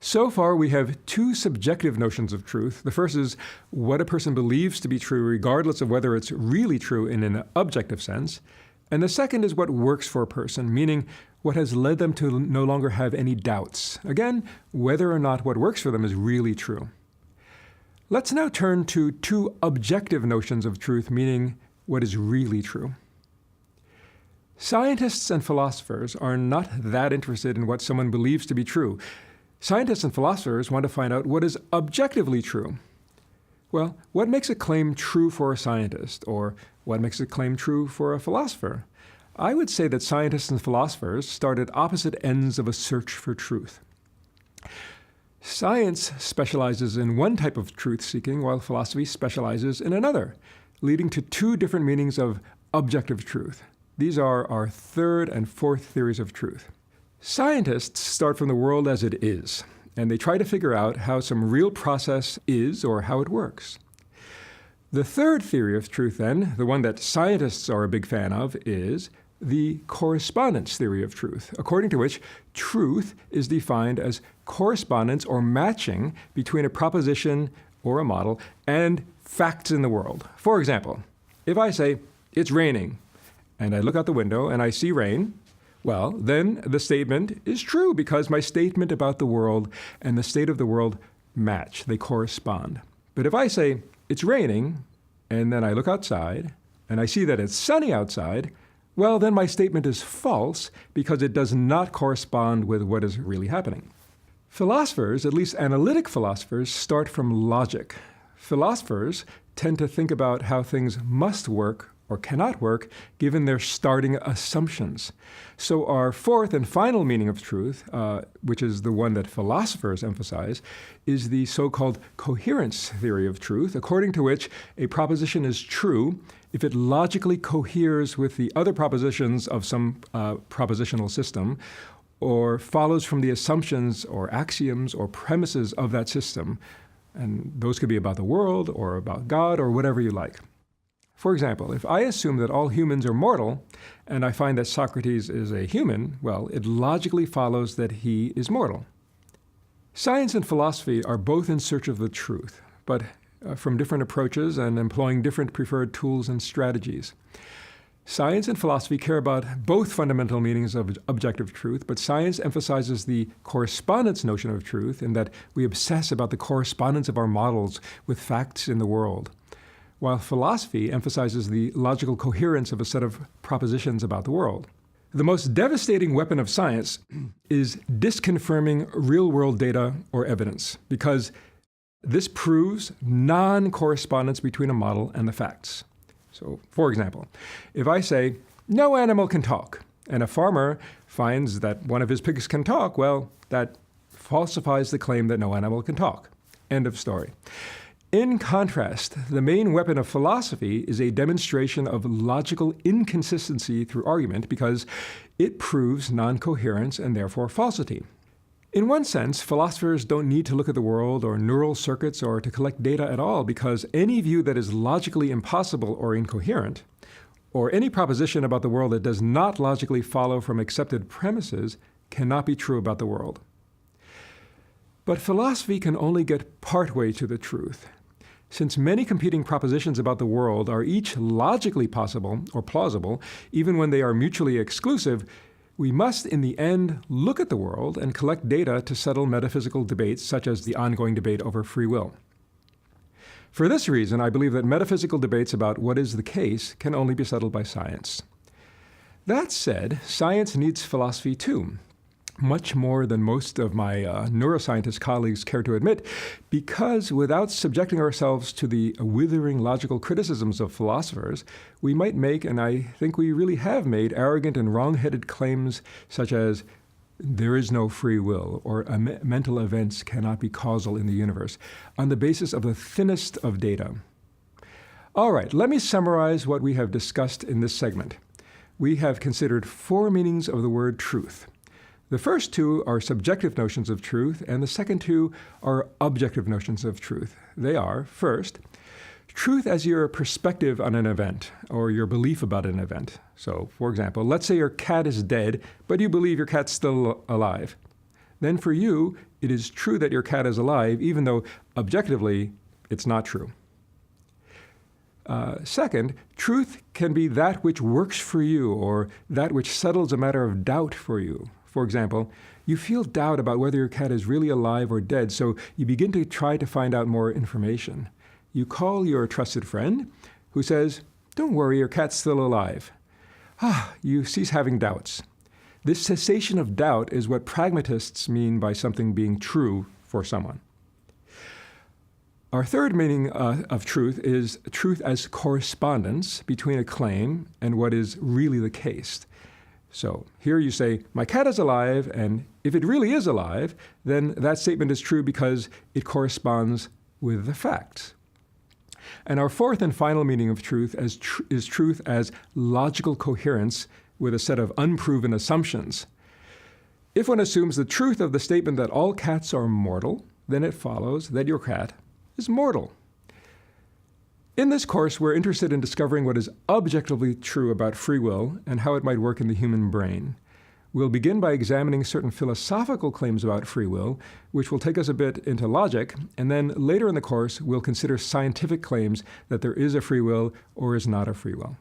So far, we have two subjective notions of truth. The first is what a person believes to be true, regardless of whether it's really true in an objective sense. And the second is what works for a person, meaning what has led them to no longer have any doubts. Again, whether or not what works for them is really true. Let's now turn to two objective notions of truth, meaning what is really true. Scientists and philosophers are not that interested in what someone believes to be true. Scientists and philosophers want to find out what is objectively true. Well, what makes a claim true for a scientist, or what makes a claim true for a philosopher? I would say that scientists and philosophers start at opposite ends of a search for truth. Science specializes in one type of truth-seeking, while philosophy specializes in another, leading to two different meanings of objective truth. These are our third and fourth theories of truth. Scientists start from the world as it is, and they try to figure out how some real process is or how it works. The third theory of truth, then, the one that scientists are a big fan of, is the correspondence theory of truth, according to which truth is defined as correspondence or matching between a proposition or a model and facts in the world. For example, if I say, "It's raining," and I look out the window and I see rain, well, then the statement is true because my statement about the world and the state of the world match. They correspond. But if I say, "It's raining," and then I look outside and I see that it's sunny outside, well, then my statement is false because it does not correspond with what is really happening. Philosophers, at least analytic philosophers, start from logic. Philosophers tend to think about how things must work or cannot work given their starting assumptions. So our fourth and final meaning of truth, which is the one that philosophers emphasize, is the so-called coherence theory of truth, according to which a proposition is true if it logically coheres with the other propositions of some propositional system, or follows from the assumptions or axioms or premises of that system. And those could be about the world or about God or whatever you like. For example, if I assume that all humans are mortal, and I find that Socrates is a human, well, it logically follows that he is mortal. Science and philosophy are both in search of the truth, but from different approaches and employing different preferred tools and strategies. Science and philosophy care about both fundamental meanings of objective truth, but science emphasizes the correspondence notion of truth in that we obsess about the correspondence of our models with facts in the world, while philosophy emphasizes the logical coherence of a set of propositions about the world. The most devastating weapon of science is disconfirming real-world data or evidence, because this proves non-correspondence between a model and the facts. So, for example, if I say, "No animal can talk," and a farmer finds that one of his pigs can talk, well, that falsifies the claim that no animal can talk. End of story. In contrast, the main weapon of philosophy is a demonstration of logical inconsistency through argument because it proves non-coherence and therefore falsity. In one sense, philosophers don't need to look at the world or neural circuits or to collect data at all because any view that is logically impossible or incoherent, or any proposition about the world that does not logically follow from accepted premises, cannot be true about the world. But philosophy can only get partway to the truth. Since many competing propositions about the world are each logically possible or plausible, even when they are mutually exclusive, we must, in the end, look at the world and collect data to settle metaphysical debates such as the ongoing debate over free will. For this reason, I believe that metaphysical debates about what is the case can only be settled by science. That said, science needs philosophy too, much more than most of my neuroscientist colleagues care to admit, because without subjecting ourselves to the withering logical criticisms of philosophers, we might make, and I think we really have made, arrogant and wrong-headed claims such as there is no free will, or mental events cannot be causal in the universe, on the basis of the thinnest of data. All right, let me summarize what we have discussed in this segment. We have considered four meanings of the word truth. The first two are subjective notions of truth, and the second two are objective notions of truth. They are, first, truth as your perspective on an event, or your belief about an event. So, for example, let's say your cat is dead, but you believe your cat's still alive. then for you, it is true that your cat is alive, even though objectively it's not true. Second, truth can be that which works for you or that which settles a matter of doubt for you. For example, you feel doubt about whether your cat is really alive or dead, so you begin to try to find out more information. You call your trusted friend who says, "Don't worry, your cat's still alive." You cease having doubts. This cessation of doubt is what pragmatists mean by something being true for someone. Our third meaning of truth is truth as correspondence between a claim and what is really the case. So here you say, my cat is alive, and if it really is alive, then that statement is true because it corresponds with the facts. And our fourth and final meaning of truth is truth as logical coherence with a set of unproven assumptions. If one assumes the truth of the statement that all cats are mortal, then it follows that your cat is mortal. In this course, we're interested in discovering what is objectively true about free will and how it might work in the human brain. We'll begin by examining certain philosophical claims about free will, which will take us a bit into logic, and then later in the course, we'll consider scientific claims that there is a free will or is not a free will.